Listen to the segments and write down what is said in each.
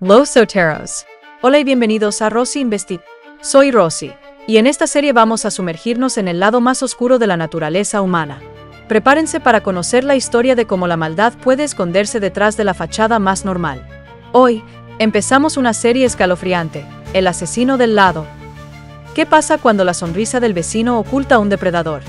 Los Soteros. Hola y bienvenidos a Rosy Investiga. Soy Rosy, y en esta serie vamos a sumergirnos en el lado más oscuro de la naturaleza humana. Prepárense para conocer la historia de cómo la maldad puede esconderse detrás de la fachada más normal. Hoy, empezamos una serie escalofriante, El asesino del lado. ¿Qué pasa cuando la sonrisa del vecino oculta a un depredador?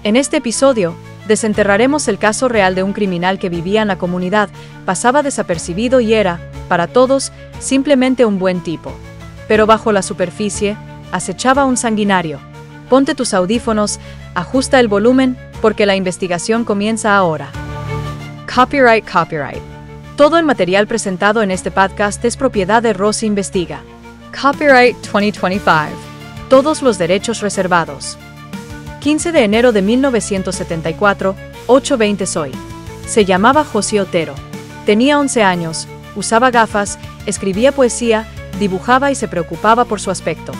En este episodio, desenterraremos el caso real de un criminal que vivía en la comunidad, pasaba desapercibido y era, para todos, simplemente un buen tipo. Pero bajo la superficie, acechaba un sanguinario. Ponte tus audífonos, ajusta el volumen, porque la investigación comienza ahora. Copyright. Todo el material presentado en este podcast es propiedad de Rosy Investiga. Copyright 2025. Todos los derechos reservados. 15 de enero de 1974, 8:20 hoy. Se llamaba José Otero. Tenía 11 años, usaba gafas, escribía poesía, dibujaba y se preocupaba por su aspecto.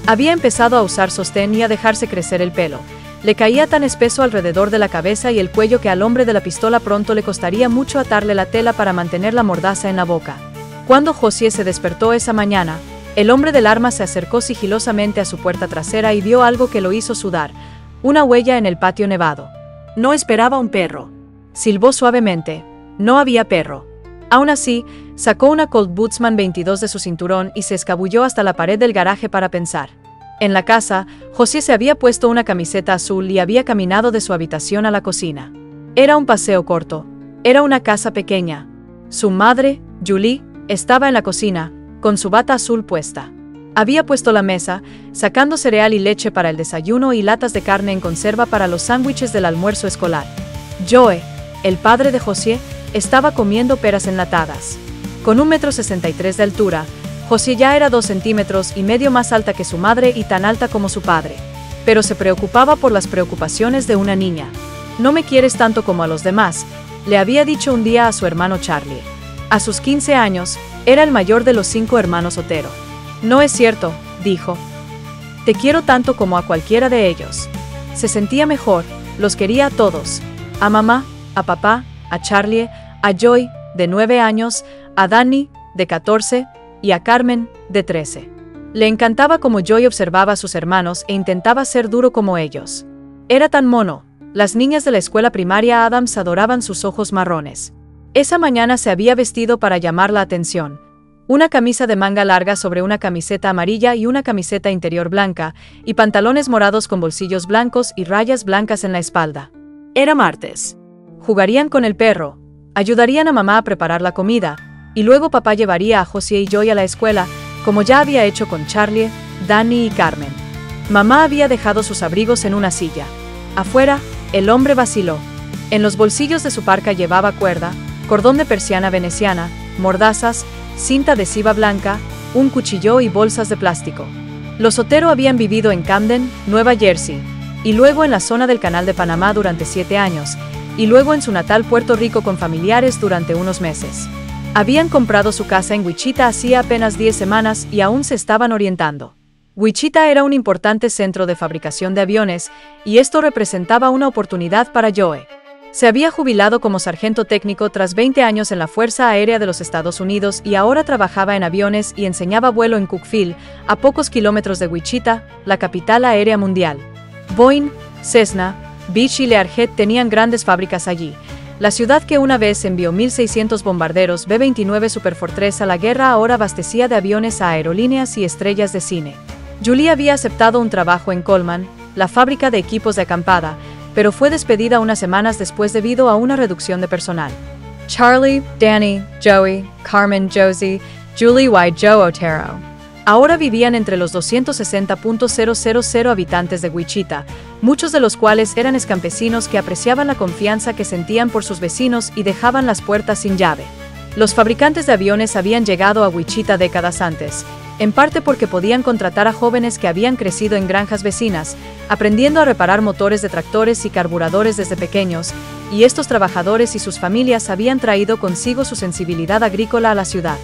Había empezado a usar sostén y a dejarse crecer el pelo. Le caía tan espeso alrededor de la cabeza y el cuello que al hombre de la pistola pronto le costaría mucho atarle la tela para mantener la mordaza en la boca. Cuando José se despertó esa mañana, el hombre del arma se acercó sigilosamente a su puerta trasera y vio algo que lo hizo sudar. Una huella en el patio nevado. No esperaba un perro. Silbó suavemente. No había perro. Aún así, sacó una Colt Bootsman 22 de su cinturón y se escabulló hasta la pared del garaje para pensar. En la casa, José se había puesto una camiseta azul y había caminado de su habitación a la cocina. Era un paseo corto. Era una casa pequeña. Su madre, Julie, estaba en la cocina, con su bata azul puesta. Había puesto la mesa, sacando cereal y leche para el desayuno y latas de carne en conserva para los sándwiches del almuerzo escolar. Joe, el padre de José, estaba comiendo peras enlatadas. Con 1,63 m de altura, José ya era 2,5 centímetros más alta que su madre y tan alta como su padre. Pero se preocupaba por las preocupaciones de una niña. «No me quieres tanto como a los demás», le había dicho un día a su hermano Charlie. A sus 15 años, era el mayor de los 5 hermanos Otero. «No es cierto», dijo. «Te quiero tanto como a cualquiera de ellos». Se sentía mejor, los quería a todos. A mamá, a papá, a Charlie, a Joy, de 9 años, a Danny, de 14, y a Carmen, de 13. Le encantaba cómo Joy observaba a sus hermanos e intentaba ser duro como ellos. Era tan mono. Las niñas de la escuela primaria Adams adoraban sus ojos marrones. Esa mañana se había vestido para llamar la atención. Una camisa de manga larga sobre una camiseta amarilla y una camiseta interior blanca, y pantalones morados con bolsillos blancos y rayas blancas en la espalda. Era martes. Jugarían con el perro, ayudarían a mamá a preparar la comida, y luego papá llevaría a José y Joy a la escuela, como ya había hecho con Charlie, Danny y Carmen. Mamá había dejado sus abrigos en una silla. Afuera, el hombre vaciló. En los bolsillos de su parca llevaba cuerda, cordón de persiana veneciana, mordazas, cinta adhesiva blanca, un cuchillo y bolsas de plástico. Los Otero habían vivido en Camden, Nueva Jersey, y luego en la zona del Canal de Panamá durante 7 años, y luego en su natal Puerto Rico con familiares durante unos meses. Habían comprado su casa en Wichita hacía apenas 10 semanas y aún se estaban orientando. Wichita era un importante centro de fabricación de aviones, y esto representaba una oportunidad para Joe. Se había jubilado como sargento técnico tras 20 años en la Fuerza Aérea de los Estados Unidos y ahora trabajaba en aviones y enseñaba vuelo en Cookeville, a pocos kilómetros de Wichita, la capital aérea mundial. Boeing, Cessna, Beech y Learjet tenían grandes fábricas allí. La ciudad que una vez envió 1,600 bombarderos B-29 Superfortress a la guerra ahora abastecía de aviones a aerolíneas y estrellas de cine. Julie había aceptado un trabajo en Coleman, la fábrica de equipos de acampada, pero fue despedida unas semanas después debido a una reducción de personal. Charlie, Danny, Joey, Carmen, Josie, Julie y Joe Otero ahora vivían entre los 260,000 habitantes de Wichita, muchos de los cuales eran campesinos que apreciaban la confianza que sentían por sus vecinos y dejaban las puertas sin llave. Los fabricantes de aviones habían llegado a Wichita décadas antes, en parte porque podían contratar a jóvenes que habían crecido en granjas vecinas, aprendiendo a reparar motores de tractores y carburadores desde pequeños, y estos trabajadores y sus familias habían traído consigo su sensibilidad agrícola a la ciudad.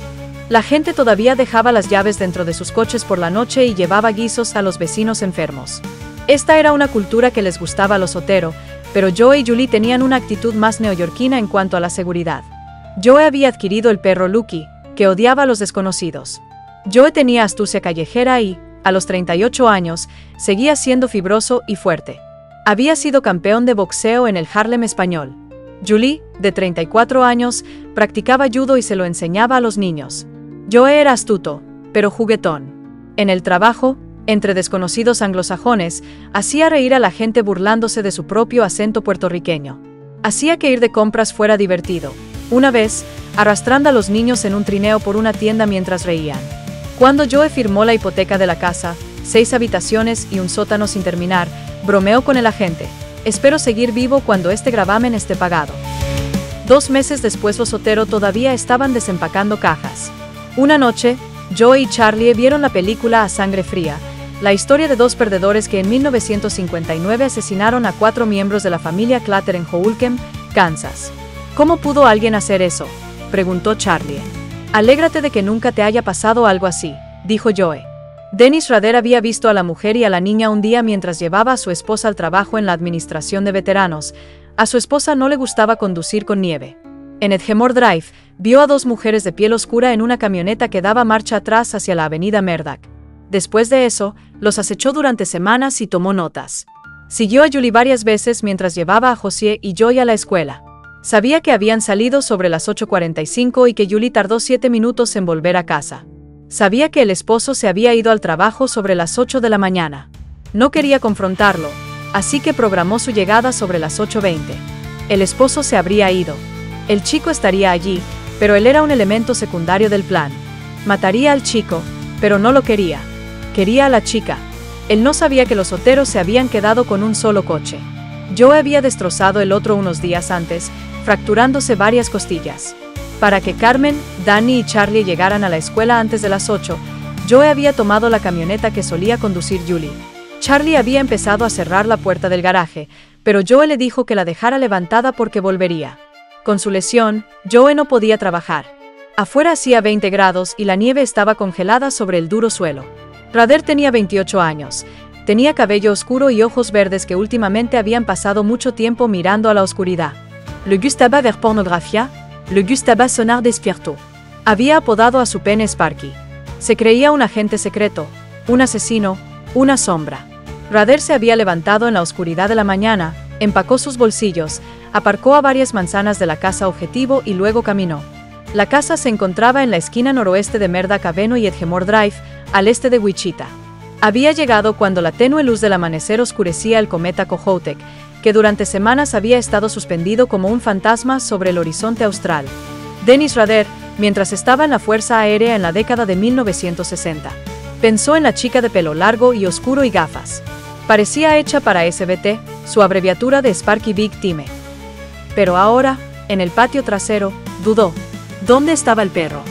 La gente todavía dejaba las llaves dentro de sus coches por la noche y llevaba guisos a los vecinos enfermos. Esta era una cultura que les gustaba a los Otero, pero Joe y Julie tenían una actitud más neoyorquina en cuanto a la seguridad. Joe había adquirido el perro Lucky, que odiaba a los desconocidos. Joe tenía astucia callejera y, a los 38 años, seguía siendo fibroso y fuerte. Había sido campeón de boxeo en el Harlem español. Julie, de 34 años, practicaba judo y se lo enseñaba a los niños. Joe era astuto, pero juguetón. En el trabajo, entre desconocidos anglosajones, hacía reír a la gente burlándose de su propio acento puertorriqueño. Hacía que ir de compras fuera divertido. Una vez, arrastrando a los niños en un trineo por una tienda mientras reían. Cuando Joe firmó la hipoteca de la casa, 6 habitaciones y un sótano sin terminar, bromeó con el agente: espero seguir vivo cuando este gravamen esté pagado. 2 meses después los Otero todavía estaban desempacando cajas. Una noche, Joe y Charlie vieron la película A Sangre Fría, la historia de 2 perdedores que en 1959 asesinaron a 4 miembros de la familia Clutter en Houlkem, Kansas. ¿Cómo pudo alguien hacer eso?, preguntó Charlie. Alégrate de que nunca te haya pasado algo así, dijo Joe. Dennis Rader había visto a la mujer y a la niña un día mientras llevaba a su esposa al trabajo en la administración de veteranos. A su esposa no le gustaba conducir con nieve. En Edgemore Drive, vio a 2 mujeres de piel oscura en una camioneta que daba marcha atrás hacia la avenida Murdoch. Después de eso, los acechó durante semanas y tomó notas. Siguió a Julie varias veces mientras llevaba a Josier y Joy a la escuela. Sabía que habían salido sobre las 8:45 y que Julie tardó 7 minutos en volver a casa. Sabía que el esposo se había ido al trabajo sobre las 8 de la mañana. No quería confrontarlo, así que programó su llegada sobre las 8:20. El esposo se habría ido. El chico estaría allí, pero él era un elemento secundario del plan. Mataría al chico, pero no lo quería. Quería a la chica. Él no sabía que los Oteros se habían quedado con un solo coche. Joe había destrozado el otro unos días antes, fracturándose varias costillas. Para que Carmen, Danny y Charlie llegaran a la escuela antes de las 8, Joe había tomado la camioneta que solía conducir Julie. Charlie había empezado a cerrar la puerta del garaje, pero Joe le dijo que la dejara levantada porque volvería. Con su lesión, Joe no podía trabajar. Afuera hacía 20 grados y la nieve estaba congelada sobre el duro suelo. Rader tenía 28 años. Tenía cabello oscuro y ojos verdes que últimamente habían pasado mucho tiempo mirando a la oscuridad. Le gustaba ver pornografía, le gustaba sonar despierto. Había apodado a su pene Sparky. Se creía un agente secreto, un asesino, una sombra. Rader se había levantado en la oscuridad de la mañana, empacó sus bolsillos, aparcó a varias manzanas de la casa objetivo y luego caminó. La casa se encontraba en la esquina noroeste de Murdoch Avenue y Edgemore Drive, al este de Wichita. Había llegado cuando la tenue luz del amanecer oscurecía el cometa Kohoutek, que durante semanas había estado suspendido como un fantasma sobre el horizonte austral. Dennis Rader, mientras estaba en la Fuerza Aérea en la década de 1960, pensó en la chica de pelo largo y oscuro y gafas. Parecía hecha para SBT, su abreviatura de Sparky Big Time. Pero ahora, en el patio trasero, dudó. ¿Dónde estaba el perro?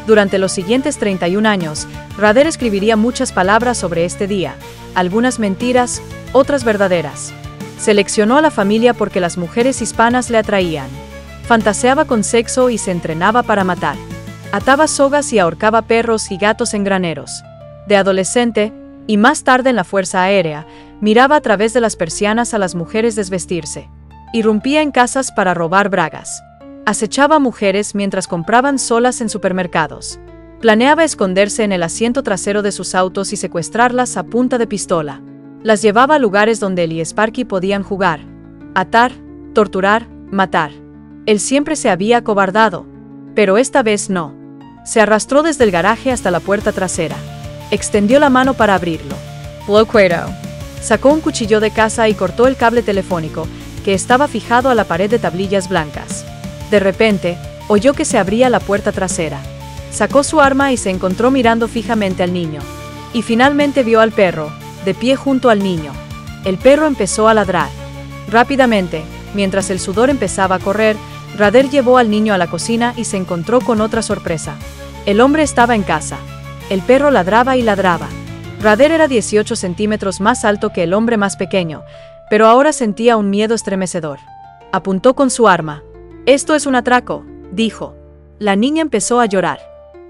Durante los siguientes 31 años, Rader escribiría muchas palabras sobre este día, algunas mentiras, otras verdaderas. Seleccionó a la familia porque las mujeres hispanas le atraían. Fantaseaba con sexo y se entrenaba para matar. Ataba sogas y ahorcaba perros y gatos en graneros. De adolescente, y más tarde en la Fuerza Aérea, miraba a través de las persianas a las mujeres desvestirse. Irrumpía en casas para robar bragas. Acechaba a mujeres mientras compraban solas en supermercados. Planeaba esconderse en el asiento trasero de sus autos y secuestrarlas a punta de pistola. Las llevaba a lugares donde él y Sparky podían jugar, atar, torturar, matar. Él siempre se había acobardado, pero esta vez no. Se arrastró desde el garaje hasta la puerta trasera. Extendió la mano para abrirlo. Loquero. Sacó un cuchillo de casa y cortó el cable telefónico, que estaba fijado a la pared de tablillas blancas. De repente, oyó que se abría la puerta trasera. Sacó su arma y se encontró mirando fijamente al niño. Y finalmente vio al perro, de pie junto al niño. El perro empezó a ladrar. Rápidamente, mientras el sudor empezaba a correr, Rader llevó al niño a la cocina y se encontró con otra sorpresa. El hombre estaba en casa. El perro ladraba y ladraba. Rader era 18 centímetros más alto que el hombre más pequeño, pero ahora sentía un miedo estremecedor. Apuntó con su arma. «Esto es un atraco», dijo. La niña empezó a llorar.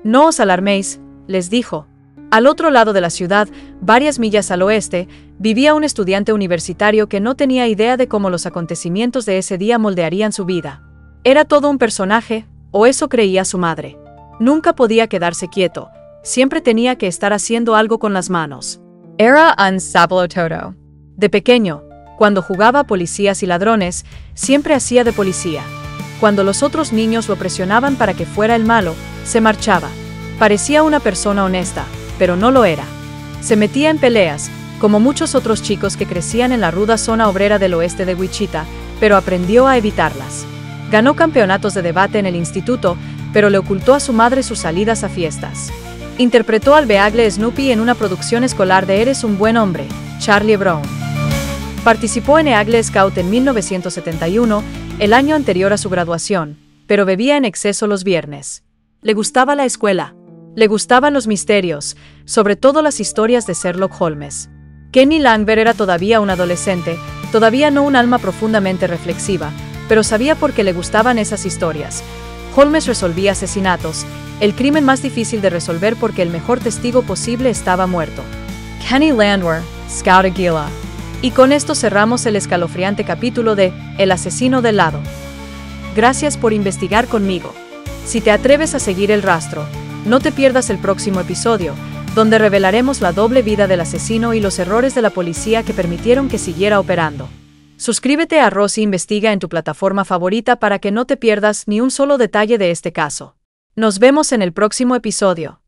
«No os alarméis», les dijo. Al otro lado de la ciudad, varias millas al oeste, vivía un estudiante universitario que no tenía idea de cómo los acontecimientos de ese día moldearían su vida. Era todo un personaje, o eso creía su madre. Nunca podía quedarse quieto, siempre tenía que estar haciendo algo con las manos. Era un sablo todo. De pequeño, cuando jugaba a policías y ladrones, siempre hacía de policía. Cuando los otros niños lo presionaban para que fuera el malo, se marchaba. Parecía una persona honesta, pero no lo era. Se metía en peleas, como muchos otros chicos que crecían en la ruda zona obrera del oeste de Wichita, pero aprendió a evitarlas. Ganó campeonatos de debate en el instituto, pero le ocultó a su madre sus salidas a fiestas. Interpretó al Beagle Snoopy en una producción escolar de Eres un buen hombre, Charlie Brown. Participó en Eagle Scout en 1971, el año anterior a su graduación, pero bebía en exceso los viernes. Le gustaba la escuela. Le gustaban los misterios, sobre todo las historias de Sherlock Holmes. Kenny Langbehr era todavía un adolescente, todavía no un alma profundamente reflexiva, pero sabía por qué le gustaban esas historias. Holmes resolvía asesinatos, el crimen más difícil de resolver porque el mejor testigo posible estaba muerto. Kenny Landwehr, Scout Aguila. Y con esto cerramos el escalofriante capítulo de El asesino del lado. Gracias por investigar conmigo. Si te atreves a seguir el rastro, no te pierdas el próximo episodio, donde revelaremos la doble vida del asesino y los errores de la policía que permitieron que siguiera operando. Suscríbete a Rosy Investiga en tu plataforma favorita para que no te pierdas ni un solo detalle de este caso. Nos vemos en el próximo episodio.